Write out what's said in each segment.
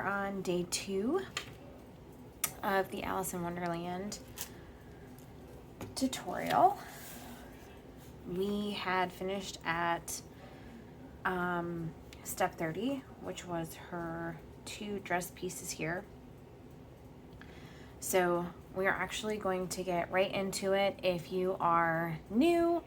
are on day 2 of the Alice in Wonderland tutorial. We had finished at step 30, which was her 2 dress pieces here. So we are actually going to get right into it. If you are new,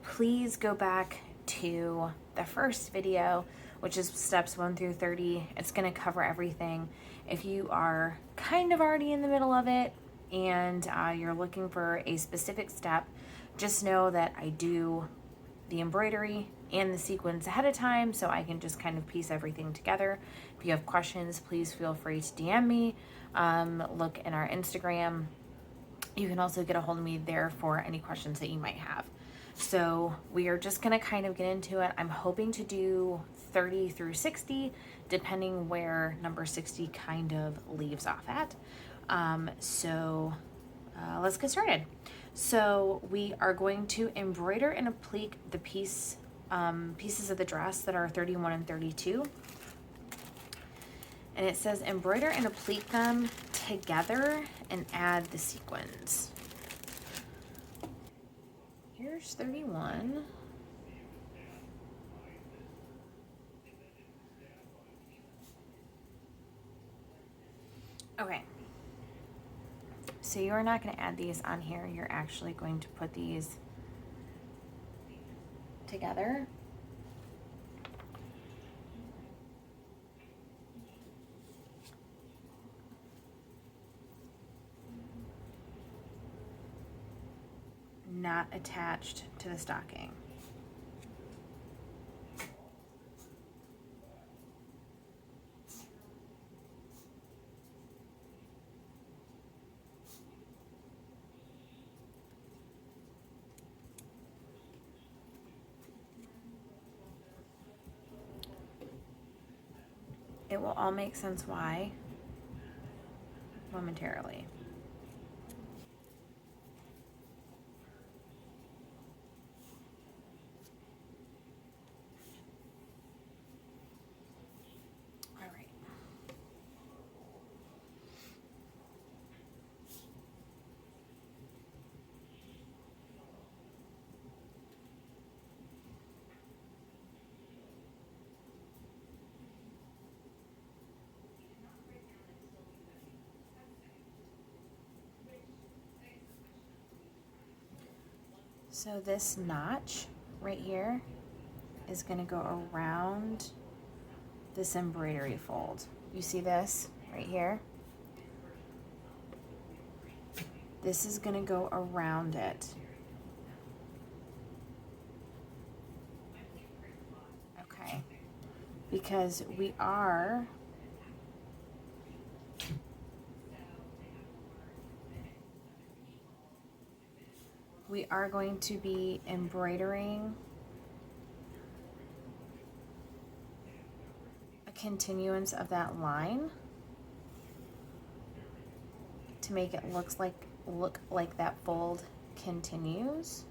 please go back to the first video, which is steps 1 through 30. It's going to cover everything. If you are kind of already in the middle of it and you're looking for a specific step, just know that I do the embroidery and the sequins ahead of time, so I can just kind of piece everything together. If you have questions, please feel free to DM me. Look in our Instagram. You can also get a hold of me there for any questions that you might have. So we are just gonna kind of get into it. I'm hoping to do 30 through 60, depending where number 60 kind of leaves off at. Let's get started. So we are going to embroider and applique the pieces of the dress that are 31 and 32. And it says embroider and applique them together and add the sequins. Here's 31. Okay. So you're not going to add these on here. You're actually going to put these together. Not attached to the stocking. It will all make sense why momentarily. All right. So this notch right here is going to go around this embroidery fold. You see this right here? This is going to go around it. Okay. Because we are going to be embroidering a continuance of that line to make it look like that fold continues.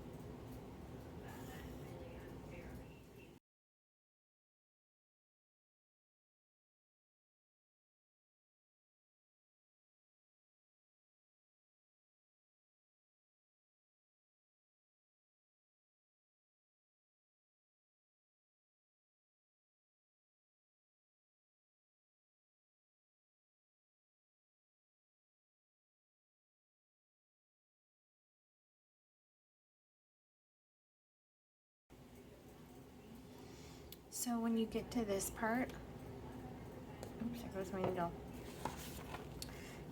So when you get to this part, oops, there goes my needle.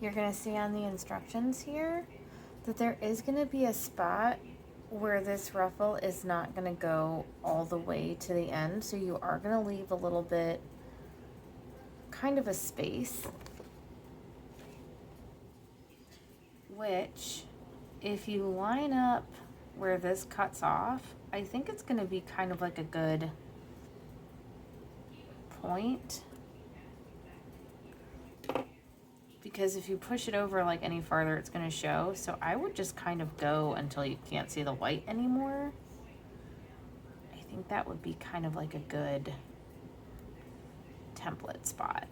You're gonna see on the instructions here that there is gonna be a spot where this ruffle is not gonna go all the way to the end. So you are gonna leave a little bit, kind of a space, which if you line up where this cuts off, I think it's gonna be kind of like a good point, because if you push it over like any farther, it's going to show. So I would just kind of go until you can't see the white anymore. I think that would be kind of like a good template spot.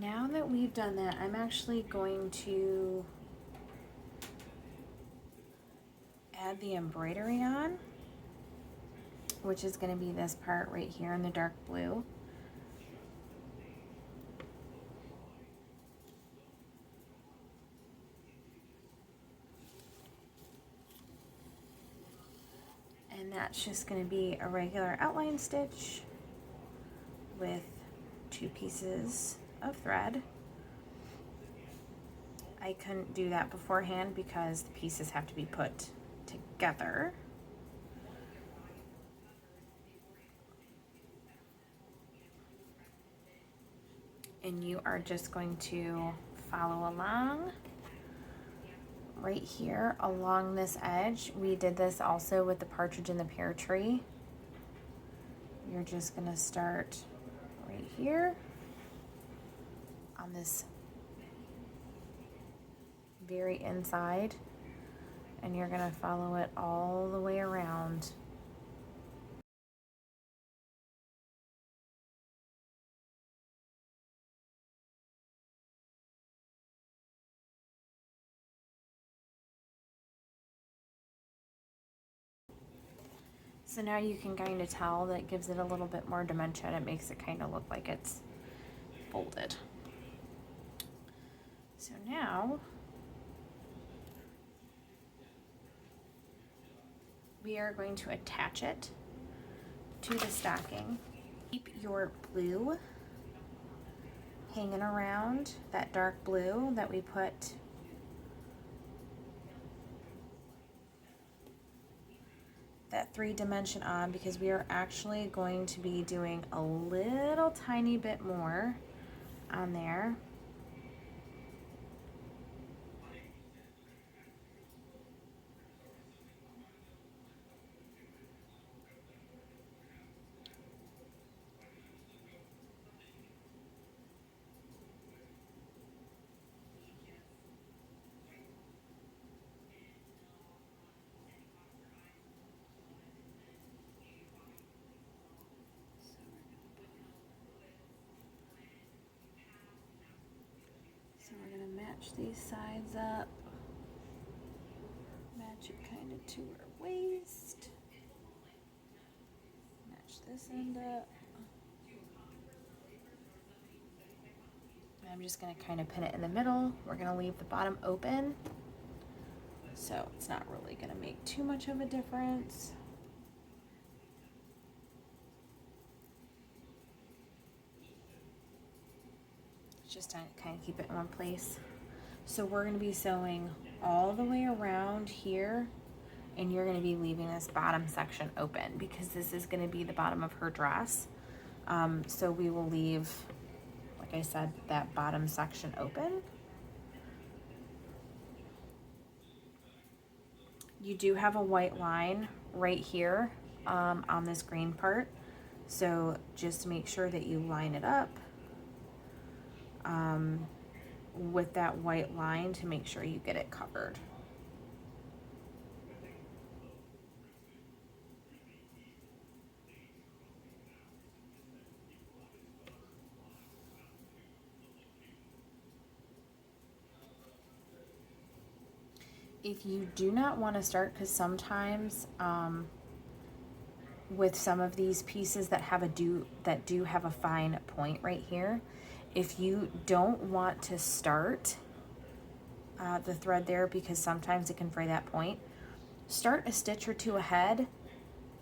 Now that we've done that, I'm actually going to add the embroidery on, which is going to be this part right here in the dark blue. And that's just going to be a regular outline stitch with 2 pieces of thread. I couldn't do that beforehand because the pieces have to be put together. And you are just going to follow along right here along this edge. We did this also with the partridge in the pear tree. You're just going to start right here on this very inside, and you're going to follow it all the way around. So now you can kind of tell that it gives it a little bit more dimension. It makes it kind of look like it's folded. So now we are going to attach it to the stocking. Keep your blue hanging around, that dark blue that we put that 3-dimension on, because we are actually going to be doing a little tiny bit more on there. So we're going to match these sides up, match it kind of to her waist, match this end up. I'm just going to kind of pin it in the middle. We're going to leave the bottom open, so it's not really going to make too much of a difference. Just to kind of keep it in one place. So we're going to be sewing all the way around here, and you're going to be leaving this bottom section open because this is going to be the bottom of her dress. So we will leave, like I said, that bottom section open. You do have a white line right here on this green part, so just make sure that you line it up with that white line to make sure you get it covered. If you do not want to start, because sometimes with some of these pieces that do have a fine point right here, if you don't want to start the thread there because sometimes it can fray that point, start a stitch or 2 ahead,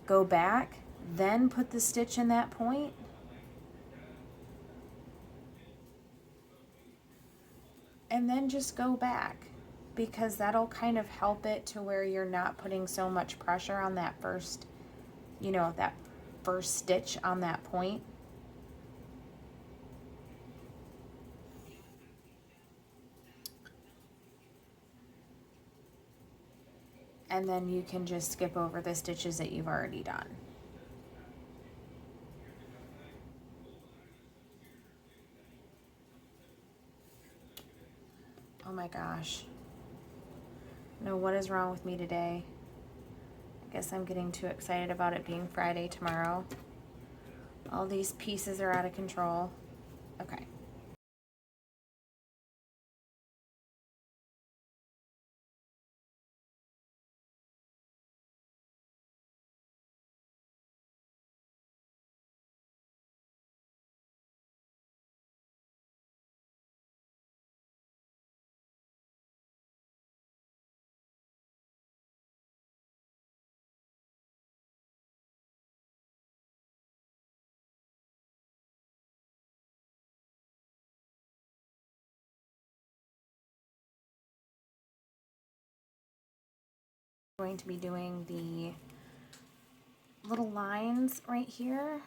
go back, then put the stitch in that point, and then just go back, because that'll kind of help it to where you're not putting so much pressure on that first, that first stitch on that point. And then you can just skip over the stitches that you've already done. Oh my gosh. No, what is wrong with me today? I guess I'm getting too excited about it being Friday tomorrow. All these pieces are out of control. Okay. Going to be doing the little lines right here,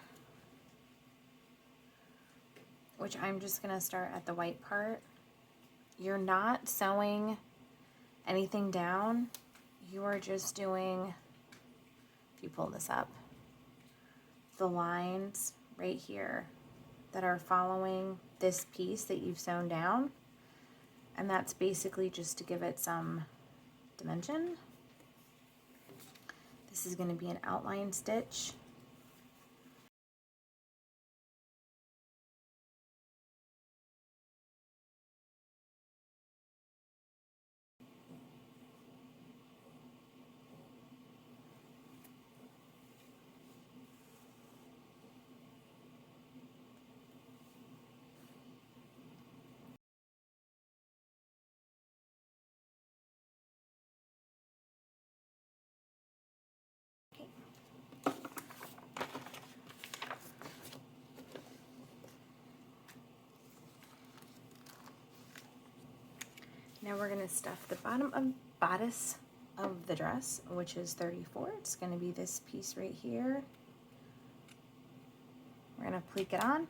which I'm just going to start at the white part. You're not sewing anything down. You are just doing, if you pull this up, the lines right here that are following this piece that you've sewn down. And that's basically just to give it some dimension. This is going to be an outline stitch. Now we're going to stuff the bodice of the dress, which is 34. It's going to be this piece right here. We're going to pleat it on.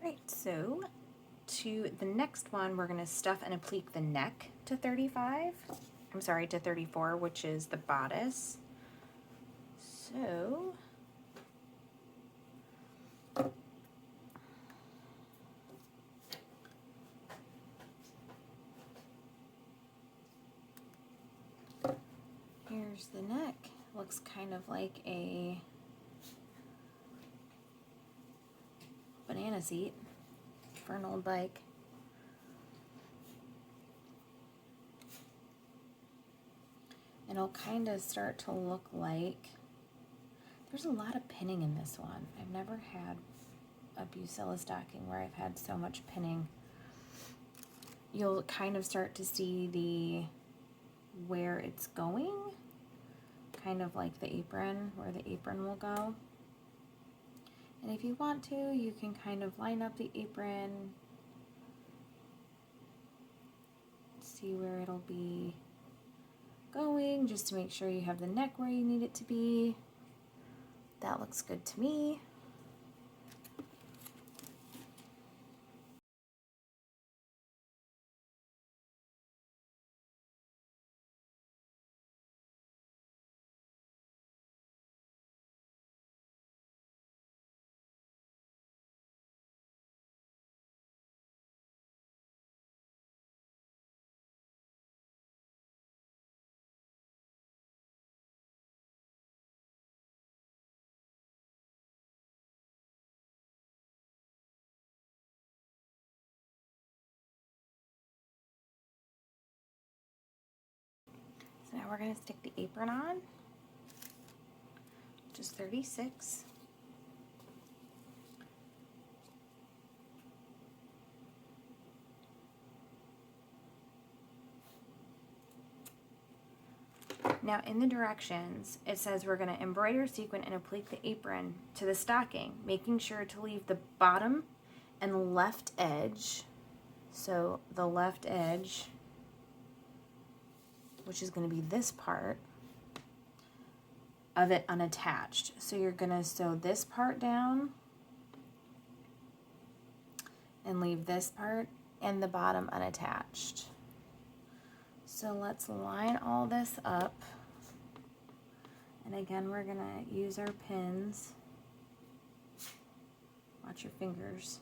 Right, so to the next one, we're going to stuff and applique the neck to 35. I'm sorry, to 34, which is the bodice. So here's the neck. Looks kind of like a banana seat for an old bike. It'll kind of start to look like, there's a lot of pinning in this one. I've never had a Bucilla stocking where I've had so much pinning. You'll kind of start to see where it's going, kind of like the apron, where the apron will go. And if you want to, you can kind of line up the apron, see where it'll be going, just to make sure you have the neck where you need it to be. That looks good to me. So now we're going to stick the apron on, which is 36. Now in the directions, it says we're going to embroider, sequin, and applique the apron to the stocking, making sure to leave the bottom and left edge. So the left edge, which is going to be this part of it, unattached. So you're going to sew this part down and leave this part and the bottom unattached. So let's line all this up. And again, we're going to use our pins. Watch your fingers.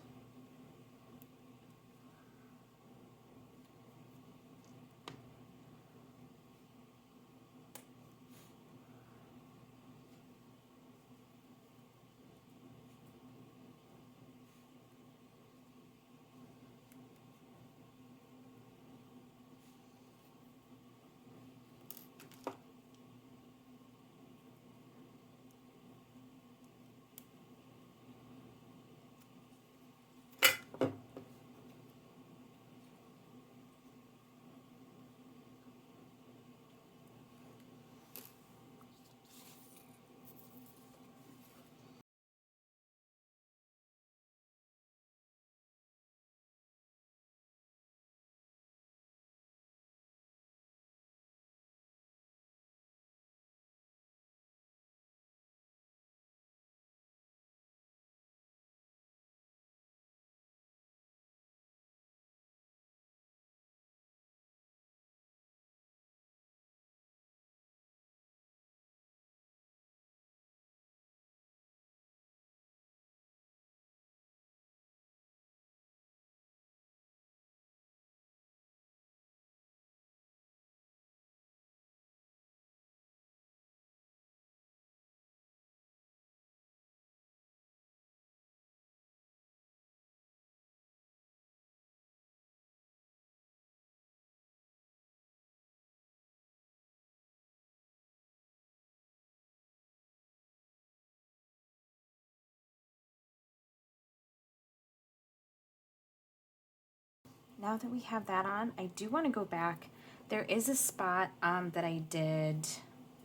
Now that we have that on, I do want to go back. There is a spot that I did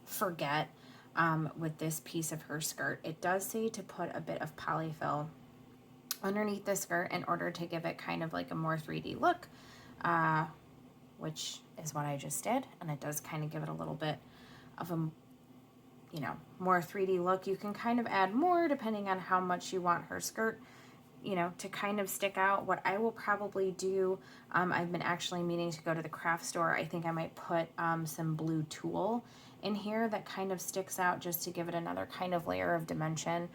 forget with this piece of her skirt. It does say to put a bit of polyfill underneath the skirt in order to give it kind of like a more 3D look, which is what I just did. And it does kind of give it a little bit of a, you know, more 3D look. You can kind of add more depending on how much you want her skirt, you know, to kind of stick out. What I will probably do, I've been actually meaning to go to the craft store. I think I might put some blue tulle in here that kind of sticks out just to give it another kind of layer of dimension.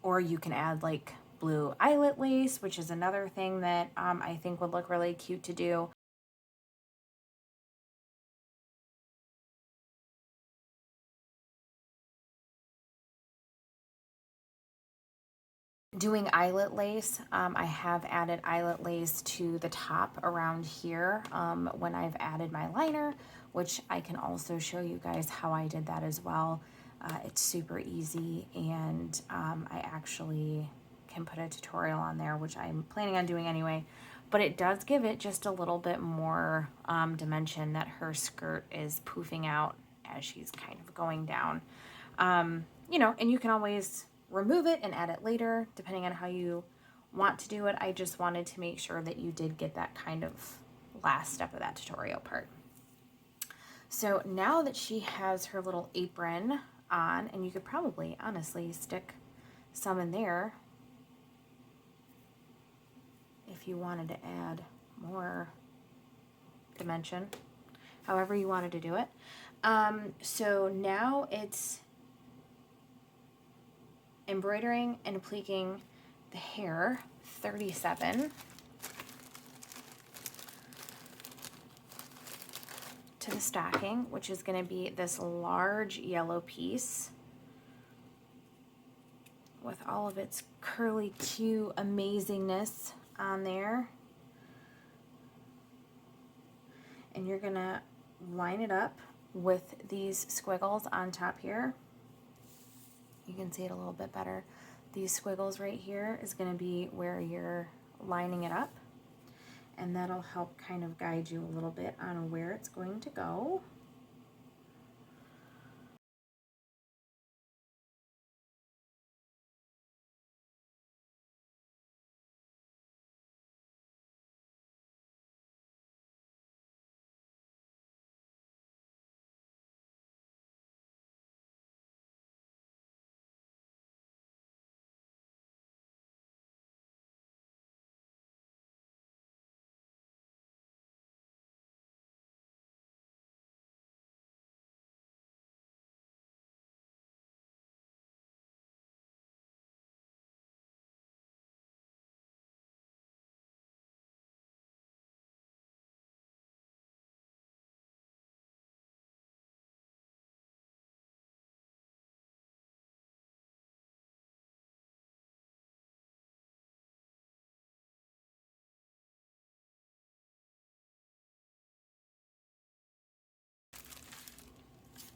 Or you can add like blue eyelet lace, which is another thing that I think would look really cute to do. Doing eyelet lace, I have added eyelet lace to the top around here when I've added my liner, which I can also show you guys how I did that as well. It's super easy, and I actually can put a tutorial on there, which I'm planning on doing anyway, but it does give it just a little bit more dimension that her skirt is poofing out as she's kind of going down. You know, and you can always remove it and add it later, depending on how you want to do it. I just wanted to make sure that you did get that kind of last step of that tutorial part. So now that she has her little apron on, and you could probably honestly stick some in there if you wanted to add more dimension, however you wanted to do it. So now it's embroidering and pleating the hair, 37, to the stocking, which is going to be this large yellow piece with all of its curly Q amazingness on there. And you're going to line it up with these squiggles on top here. You can see it a little bit better. These squiggles right here is going to be where you're lining it up. and that'll help kind of guide you a little bit on where it's going to go.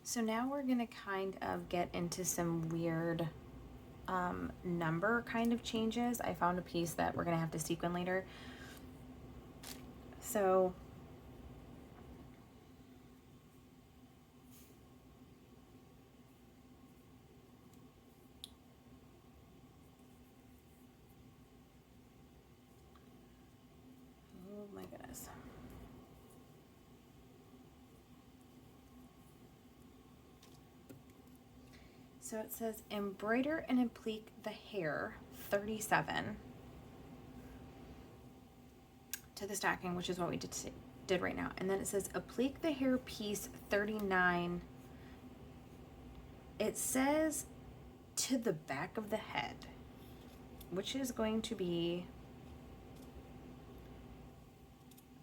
So now we're gonna kind of get into some weird number kind of changes. I found a piece that we're gonna have to sequin later. So oh my goodness. So it says embroider and applique the hair 37 to the stacking, which is what we did right now. And then it says applique the hair piece 39. It says to the back of the head, which is going to be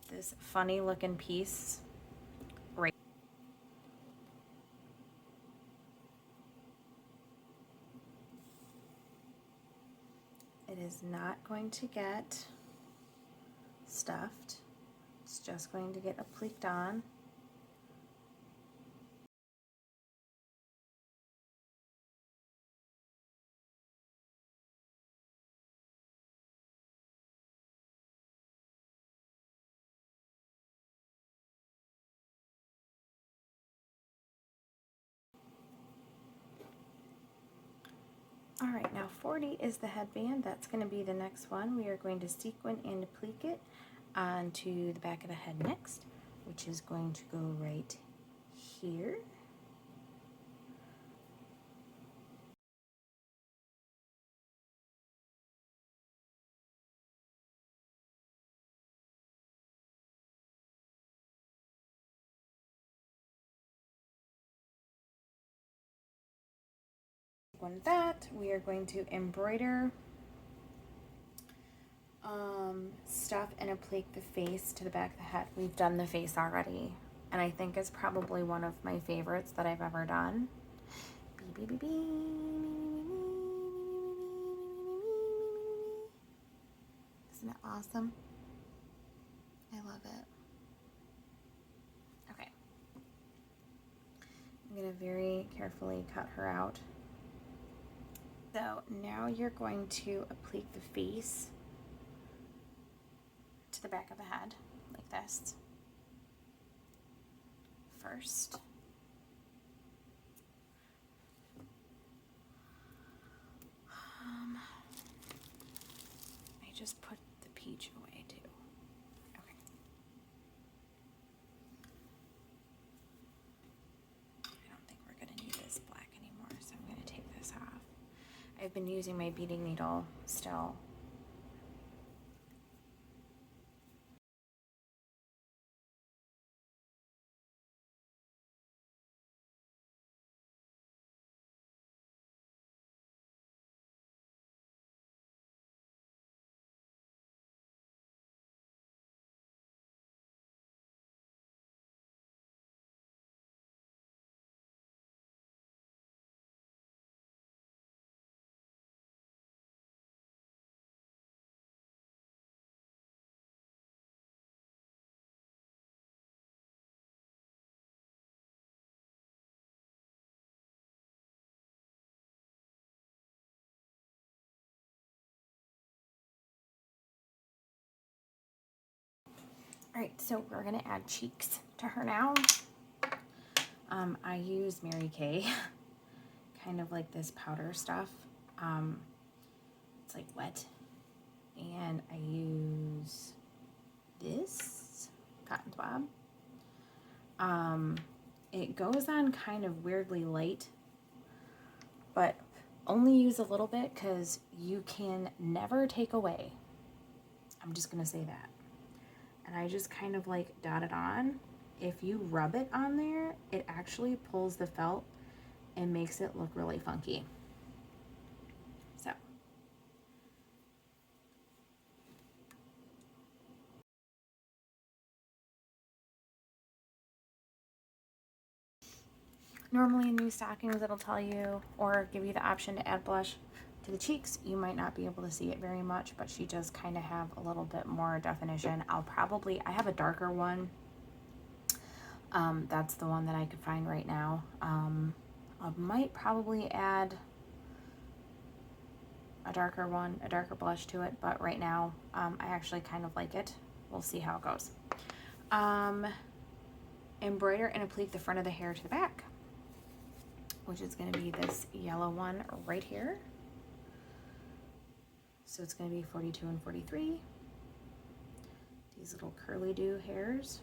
this funny looking piece right. It is not going to get stuffed. It's just going to get appliqued on. All right, now 40 is the headband. That's going to be the next one. We are going to sequin and applique it onto the back of the head next, which is going to go right here. One that we are going to embroider stuff and applique the face to the back of the head. We've done the face already, and I think it's probably one of my favorites that I've ever done. Isn't it awesome? I love it. Okay, I'm gonna very carefully cut her out. So now you're going to applique the face to the back of the head like this first. I just put the peach away too. Okay. I don't think we're gonna need this black anymore, so I'm gonna take this off. I've been using my beading needle still. All right, so we're gonna add cheeks to her now. I use Mary Kay, kind of like this powder stuff. It's like wet, and I use this cotton swab. It goes on kind of weirdly light, but only use a little bit because you can never take away. I'm just gonna say that. And I just kind of like dot it on. If you rub it on there, it actually pulls the felt and makes it look really funky. So. Normally in new stockings, it'll tell you or give you the option to add blush to the cheeks. You might not be able to see it very much, but she does kind of have a little bit more definition. I have a darker one. That's the one that I could find right now. I might probably add a darker one, a darker blush to it, but right now, I actually kind of like it. We'll see how it goes. Embroider and applique the front of the hair to the back, which is going to be this yellow one right here. So it's going to be 42 and 43. These little curly do hairs.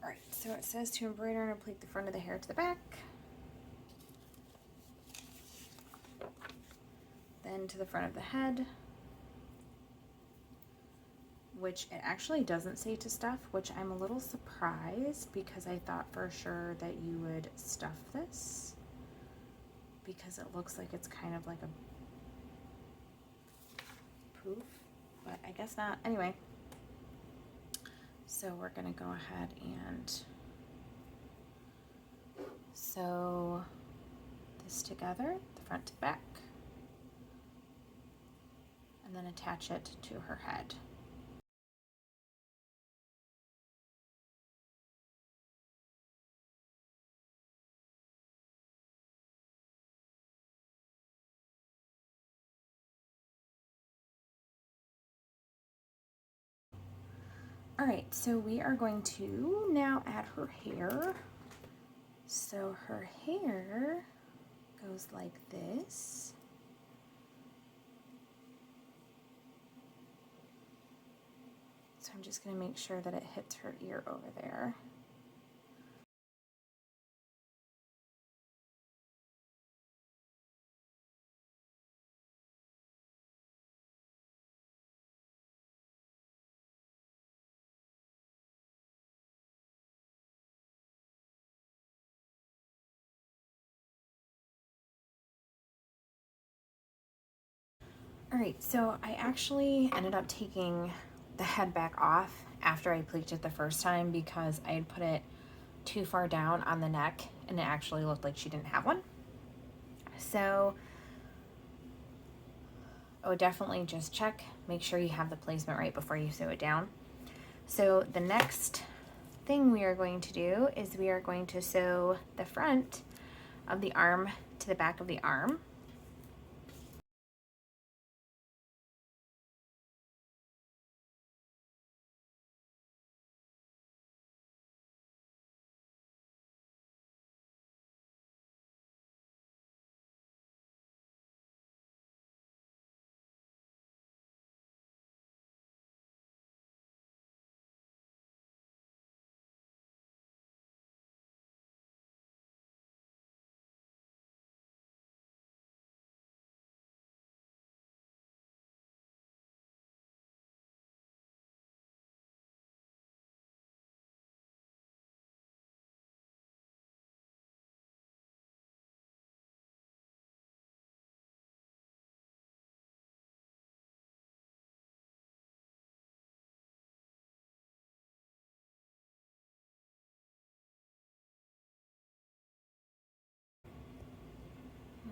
All right, so it says to embroider and applique the front of the hair to the back. Then to the front of the head, which it actually doesn't say to stuff, which I'm a little surprised because I thought for sure that you would stuff this because it looks like it's kind of like a poof, but I guess not. Anyway, so we're gonna go ahead and sew this together, the front to back, and then attach it to her head. All right, so we are going to now add her hair. So her hair goes like this. So I'm just going to make sure that it hits her ear over there. All right, so I actually ended up taking the head back off after I pleated it the first time because I had put it too far down on the neck and it actually looked like she didn't have one. So I would definitely just check, make sure you have the placement right before you sew it down. So the next thing we are going to do is we are going to sew the front of the arm to the back of the arm.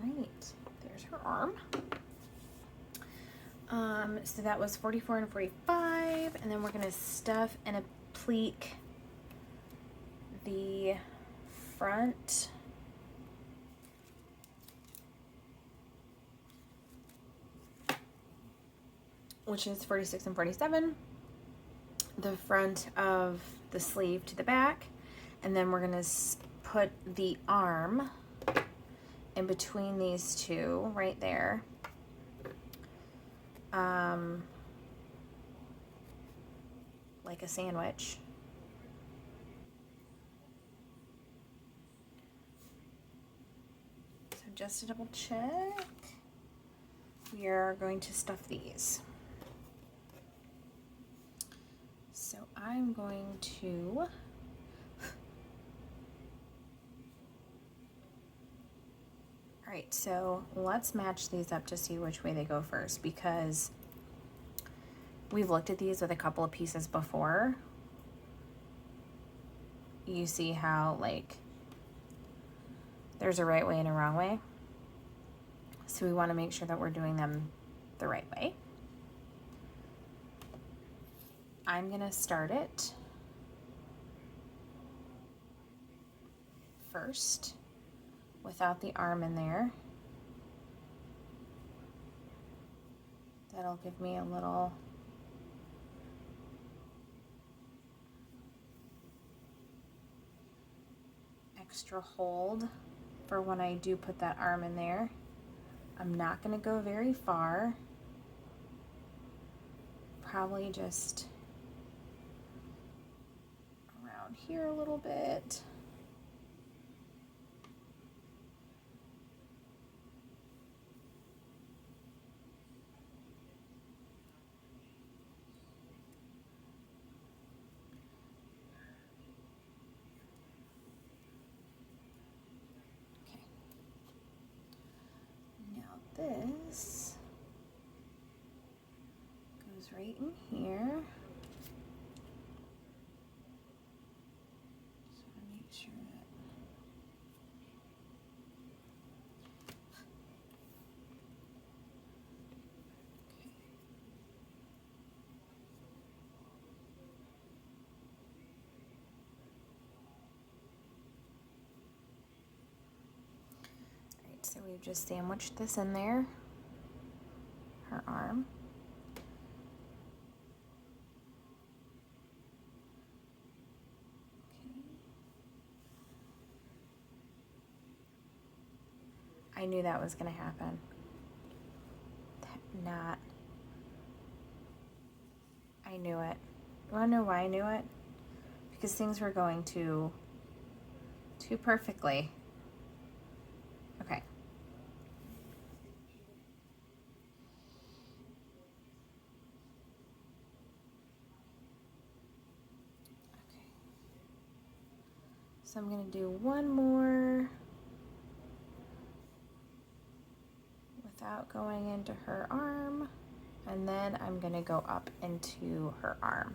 Right, there's her arm. So that was 44 and 45, and then we're gonna stuff and applique the front, which is 46 and 47, the front of the sleeve to the back, and then we're going to put the arm in between these two right there. Like a sandwich. So just to double check, we are going to stuff these. So I'm going to all right, so let's match these up to see which way they go first, because we've looked at these with a couple of pieces before. You see how, like, there's a right way and a wrong way. So we want to make sure that we're doing them the right way. I'm going to start it first without the arm in there. That'll give me a little extra hold for when I do put that arm in there. I'm not going to go very far. Probably just around here a little bit. This goes right in here. Just want to make sure that so we've just sandwiched this in there, her arm. Okay. I knew that was going to happen. I knew it. You want to know why I knew it? Because things were going too perfectly. Okay. So I'm going to do one more without going into her arm, and then I'm going to go up into her arm.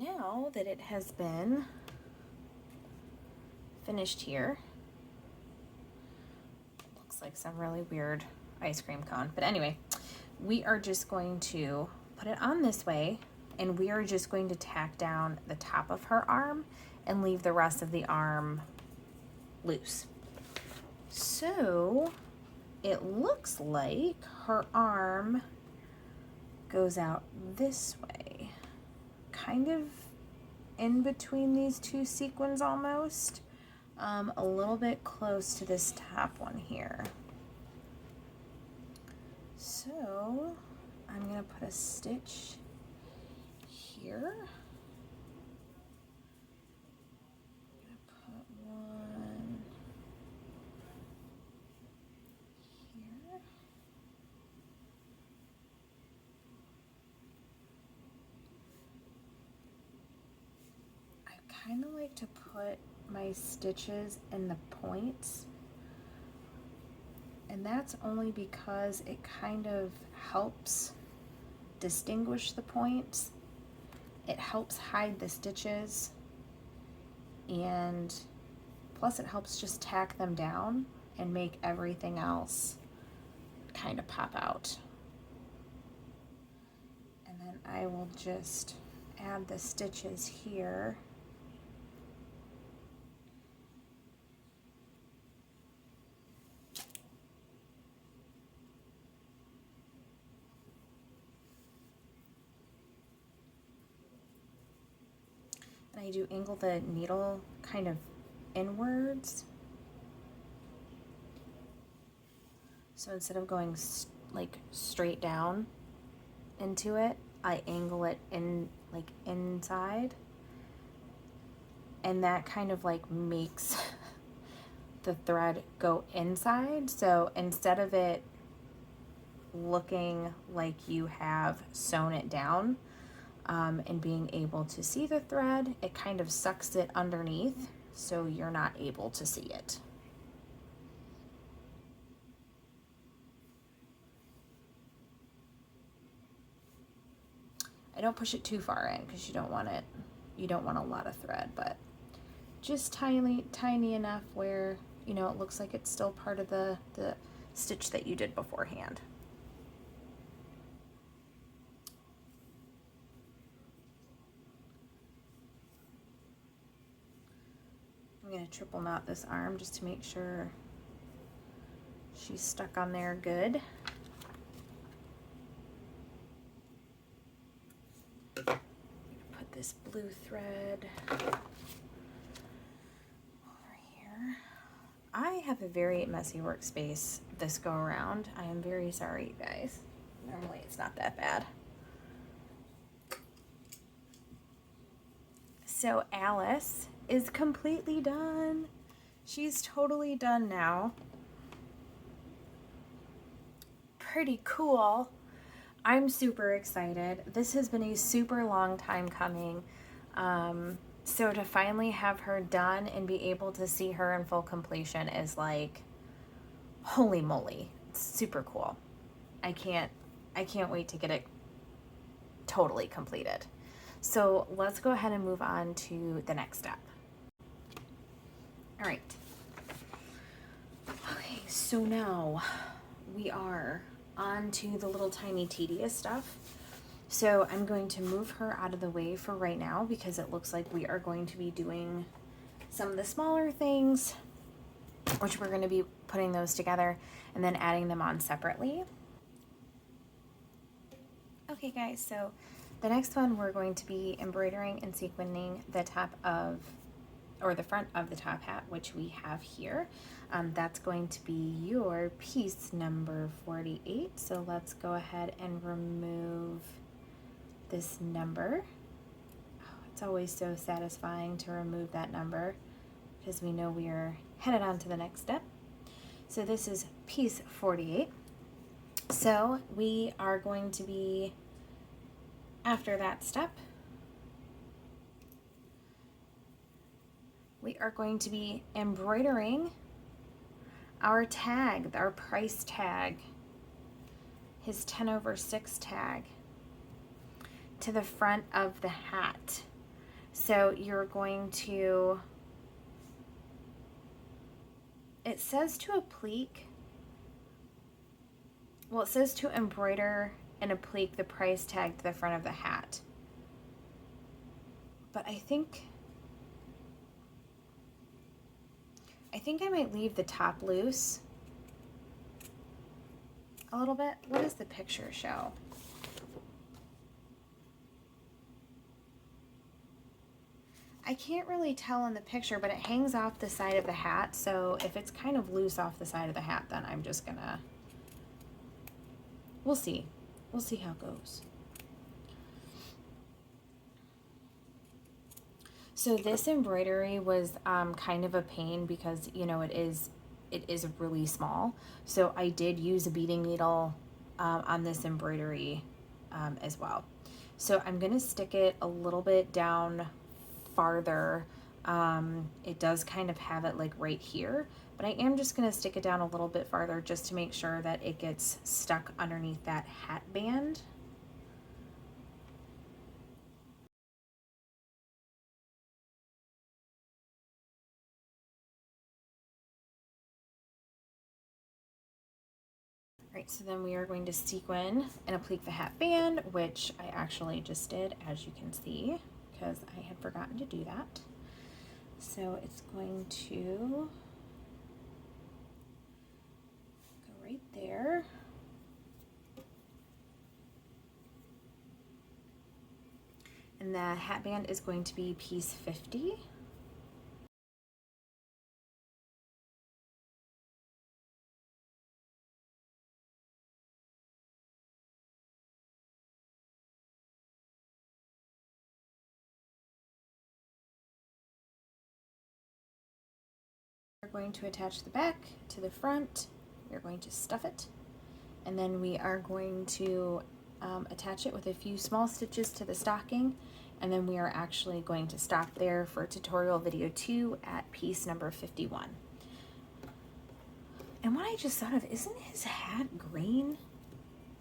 now that it has been finished here, looks like some really weird ice cream cone, but anyway, we are just going to put it on this way, and we are just going to tack down the top of her arm and leave the rest of the arm loose. So it looks like her arm goes out this way, kind of in between these two sequins almost, a little bit close to this top one here. So I'm gonna put a stitch here. I'm gonna put one here. I kind of like to put my stitches in the points, and that's only because it kind of helps distinguish the points. It helps hide the stitches, and plus it helps just tack them down and make everything else kind of pop out. And then I will just add the stitches here. And I do angle the needle kind of inwards. So instead of going like straight down into it, I angle it in like inside. And that kind of like makes the thread go inside. So instead of it looking like you have sewn it down, and being able to see the thread, it kind of sucks it underneath so you're not able to see it. I don't push it too far in because you don't want a lot of thread, but just tiny enough where, you know, it looks like it's still part of the stitch that you did beforehand. I'm going to triple knot this arm just to make sure she's stuck on there good. Put this blue thread over here. I have a very messy workspace this go around. I am very sorry, you guys. Normally it's not that bad. So Alice is completely done. She's totally done now. Pretty cool. I'm super excited. This has been a super long time coming. So to finally have her done and be able to see her in full completion is like, holy moly, it's super cool. I can't wait to get it totally completed. So let's go ahead and move on to the next step. All right. Okay, so now we are on to the little tiny tedious stuff. So I'm going to move her out of the way for right now because it looks like we are going to be doing some of the smaller things, which we're going to be putting those together and then adding them on separately. Okay guys, so the next one we're going to be embroidering and sequining the top of, or the front of the top hat, which we have here. That's going to be your piece number 48. So let's go ahead and remove this number. Oh, it's always so satisfying to remove that number because we know we are headed on to the next step. So this is piece 48. So we are going to be, after that step, we are going to be embroidering our tag, our price tag, his 10/6 tag, to the front of the hat. So you're going to, it says to applique, well, it says to embroider and applique the price tag to the front of the hat. But I think I might leave the top loose a little bit. What does the picture show? I can't really tell in the picture, but it hangs off the side of the hat. So if it's kind of loose off the side of the hat, then I'm just gonna, we'll see. We'll see how it goes. So this embroidery was kind of a pain because, you know, it is really small. So I did use a beading needle on this embroidery as well. So I'm gonna stick it a little bit down farther. It does kind of have it like right here, but I am just gonna stick it down a little bit farther just to make sure that it gets stuck underneath that hat band. Right, so then we are going to sequin and applique the hat band, which I actually just did, as you can see, because I had forgotten to do that. So it's going to go right there. And the hat band is going to be piece 50. We're going to attach the back to the front. We're going to stuff it, and then we are going to attach it with a few small stitches to the stocking, and then we are actually going to stop there for tutorial video 2 at piece number 51. And what I just thought of, isn't his hat green,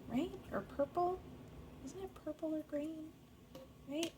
right? Or purple? Isn't it purple or green, right?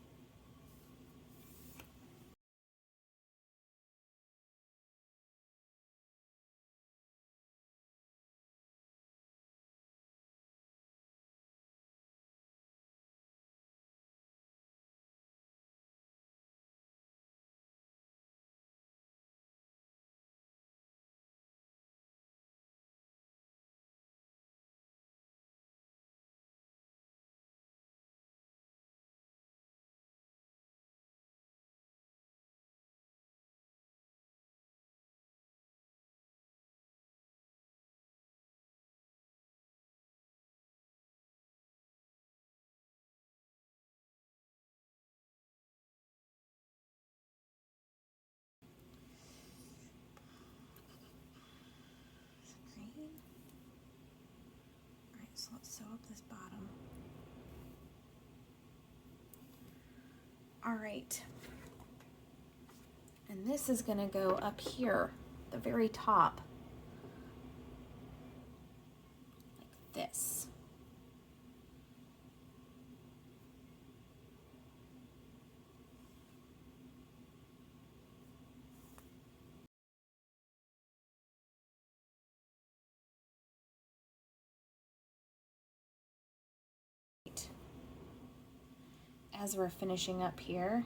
Green. All right, so let's sew up this bottom. All right. And this is gonna go up here, the very top, like this. As we're finishing up here,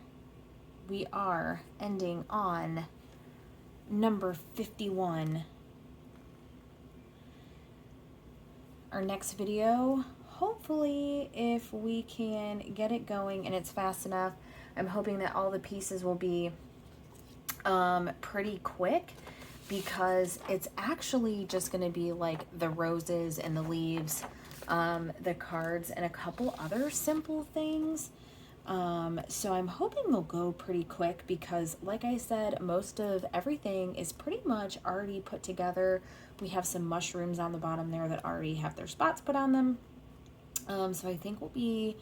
we are ending on number 51. Our next video, hopefully, if we can get it going and it's fast enough, I'm hoping that all the pieces will be pretty quick, because it's actually just going to be like the roses and the leaves, the cards, and a couple other simple things. So I'm hoping they'll go pretty quick because, like I said, most of everything is pretty much already put together. We have some mushrooms on the bottom there that already have their spots put on them. So I think we'll be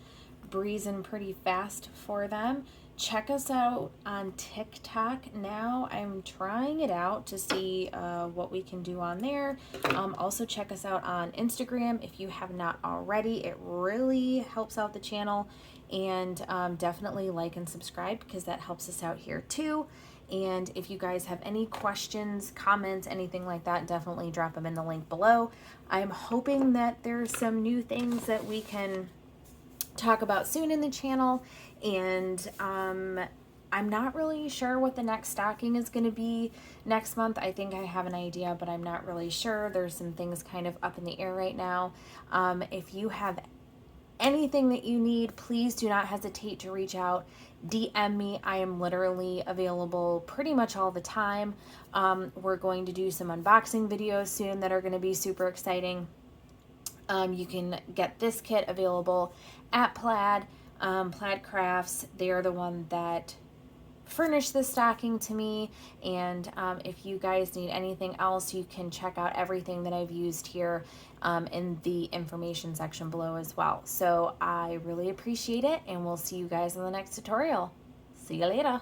breezing pretty fast for them. Check us out on TikTok now. I'm trying it out to see what we can do on there. Also check us out on Instagram if you have not already. It really helps out the channel. And definitely like and subscribe because that helps us out here too. And if you guys have any questions, comments, anything like that, definitely drop them in the link below. I'm hoping that there's some new things that we can talk about soon in the channel. And I'm not really sure what the next stocking is going to be next month. I think I have an idea, but I'm not really sure. There's some things kind of up in the air right now. If you have anything that you need, please do not hesitate to reach out. DM me. I am literally available pretty much all the time. We're going to do some unboxing videos soon that are going to be super exciting. You can get this kit available at Plaid, Plaid Crafts. They are the one that furnished this stocking to me. And if you guys need anything else, you can check out everything that I've used here in the information section below as well. So I really appreciate it, and we'll see you guys in the next tutorial. See you later.